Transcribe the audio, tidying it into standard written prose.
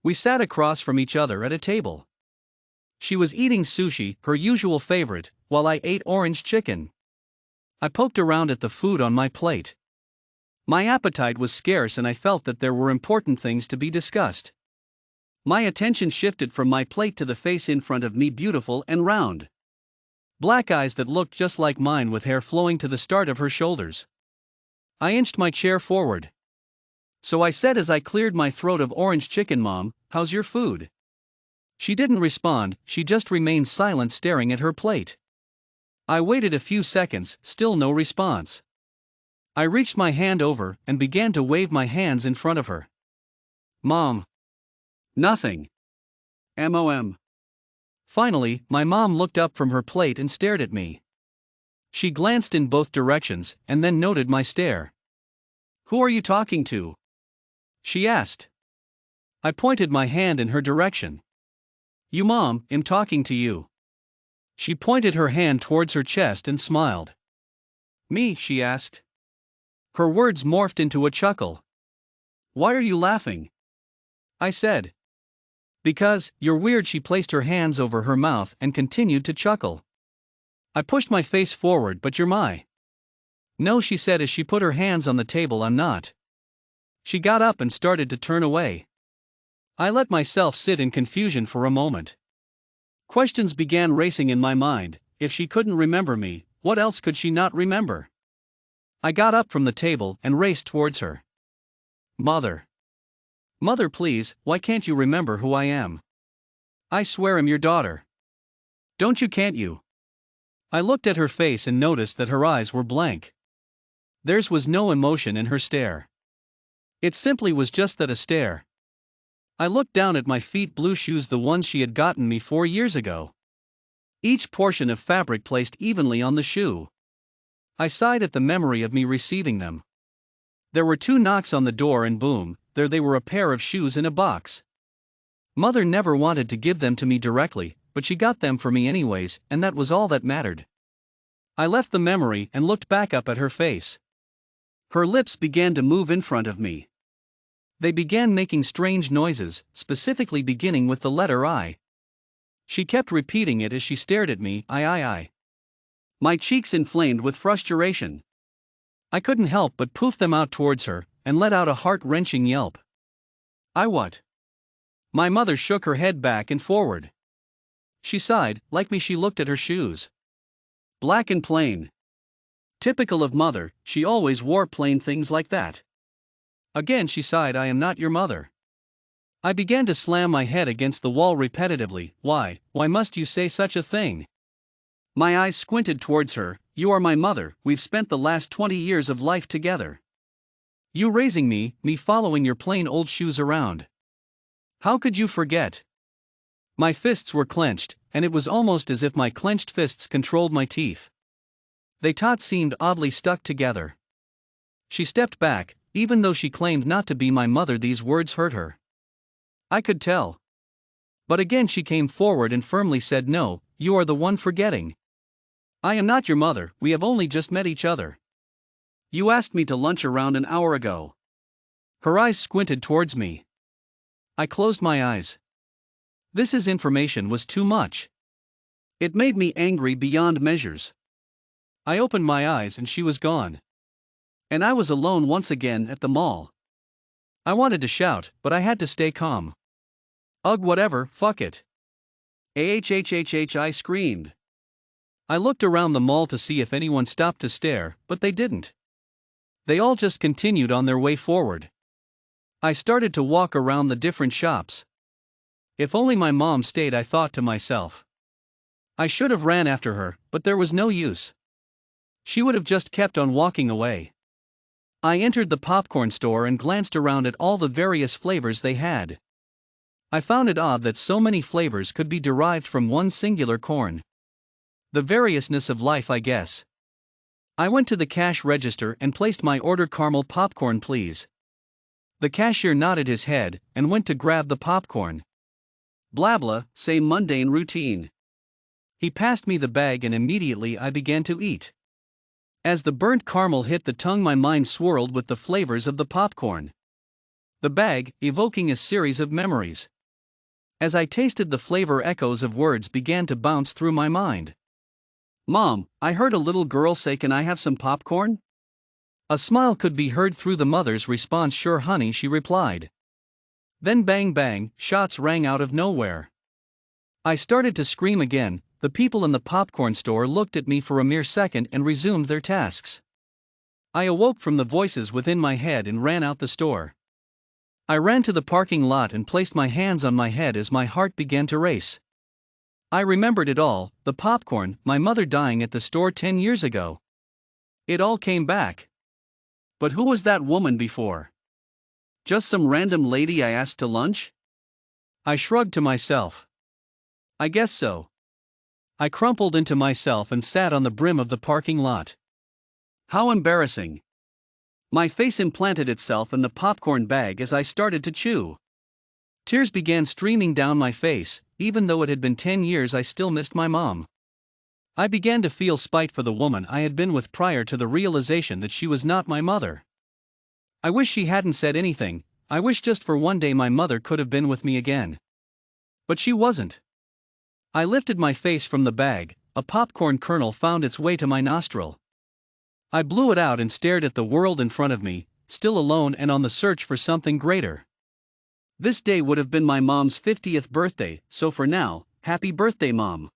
We sat across from each other at a table. She was eating sushi, her usual favorite, while I ate orange chicken. I poked around at the food on my plate. My appetite was scarce and I felt that there were important things to be discussed. My attention shifted from my plate to the face in front of me, beautiful and round. Black eyes that looked just like mine with hair flowing to the start of her shoulders. I inched my chair forward. So I said as I cleared my throat of orange chicken, "Mom, how's your food?" She didn't respond, she just remained silent, staring at her plate. I waited a few seconds, still no response. I reached my hand over and began to wave my hands in front of her. "Mom." "Nothing." "Mom." Finally, my mom looked up from her plate and stared at me. She glanced in both directions and then noted my stare. "Who are you talking to?" she asked. I pointed my hand in her direction. "You, Mom, am talking to you." She pointed her hand towards her chest and smiled. "Me?" she asked. Her words morphed into a chuckle. "Why are you laughing?" I said. "Because, you're weird." She placed her hands over her mouth and continued to chuckle. I pushed my face forward. "But you're my..." "No," she said as she put her hands on the table, "I'm not." She got up and started to turn away. I let myself sit in confusion for a moment. Questions began racing in my mind. If she couldn't remember me, what else could she not remember? I got up from the table and raced towards her. "Mother. Mother, please, why can't you remember who I am? I swear I'm your daughter. Don't you, can't you?" I looked at her face and noticed that her eyes were blank. Theirs was no emotion in her stare. It simply was just that, a stare. I looked down at my feet, blue shoes, the ones she had gotten me 4 years ago. Each portion of fabric placed evenly on the shoe. I sighed at the memory of me receiving them. There were 2 knocks on the door and boom, there they were, a pair of shoes in a box. Mother never wanted to give them to me directly, but she got them for me anyways, and that was all that mattered. I left the memory and looked back up at her face. Her lips began to move in front of me. They began making strange noises, specifically beginning with the letter I. She kept repeating it as she stared at me, I. My cheeks inflamed with frustration. I couldn't help but poof them out towards her, and let out a heart-wrenching yelp. "I what?" My mother shook her head back and forward. She sighed. Like me, she looked at her shoes. Black and plain. Typical of mother, she always wore plain things like that. Again she sighed. "I am not your mother." I began to slam my head against the wall repetitively. Why must you say such a thing?" My eyes squinted towards her. "You are my mother, we've spent the last 20 years of life together. You raising me following your plain old shoes around. How could you forget?" My fists were clenched, and it was almost as if my clenched fists controlled my teeth. They seemed oddly stuck together. She stepped back. Even though she claimed not to be my mother, these words hurt her. I could tell. But again she came forward and firmly said, "No, you are the one forgetting. I am not your mother, we have only just met each other. You asked me to lunch around an hour ago." Her eyes squinted towards me. I closed my eyes. This information was too much. It made me angry beyond measures. I opened my eyes and she was gone. And I was alone once again at the mall. I wanted to shout, but I had to stay calm. "Ugh, whatever, fuck it." I screamed. I looked around the mall to see if anyone stopped to stare, but they didn't. They all just continued on their way forward. I started to walk around the different shops. If only my mom stayed, I thought to myself. I should have ran after her, but there was no use. She would have just kept on walking away. I entered the popcorn store and glanced around at all the various flavors they had. I found it odd that so many flavors could be derived from one singular corn. The variousness of life, I guess. I went to the cash register and placed my order. "Caramel popcorn, please." The cashier nodded his head and went to grab the popcorn. Blah blah, same mundane routine. He passed me the bag and immediately I began to eat. As the burnt caramel hit the tongue, my mind swirled with the flavors of the popcorn. The bag, evoking a series of memories. As I tasted the flavor, echoes of words began to bounce through my mind. "Mom, I heard a little girl say, 'Can I have some popcorn?'" A smile could be heard through the mother's response. "Sure, honey," she replied. Then bang bang, shots rang out of nowhere. I started to scream again. The people in the popcorn store looked at me for a mere second and resumed their tasks. I awoke from the voices within my head and ran out the store. I ran to the parking lot and placed my hands on my head as my heart began to race. I remembered it all: the popcorn, my mother dying at the store 10 years ago. It all came back. But who was that woman before? Just some random lady I asked to lunch? I shrugged to myself. I guess so. I crumpled into myself and sat on the brim of the parking lot. How embarrassing. My face implanted itself in the popcorn bag as I started to chew. Tears began streaming down my face. Even though it had been 10 years, I still missed my mom. I began to feel spite for the woman I had been with prior to the realization that she was not my mother. I wish she hadn't said anything. I wish just for one day my mother could have been with me again. But she wasn't. I lifted my face from the bag. A popcorn kernel found its way to my nostril. I blew it out and stared at the world in front of me, still alone and on the search for something greater. This day would have been my mom's 50th birthday, so for now, happy birthday, Mom.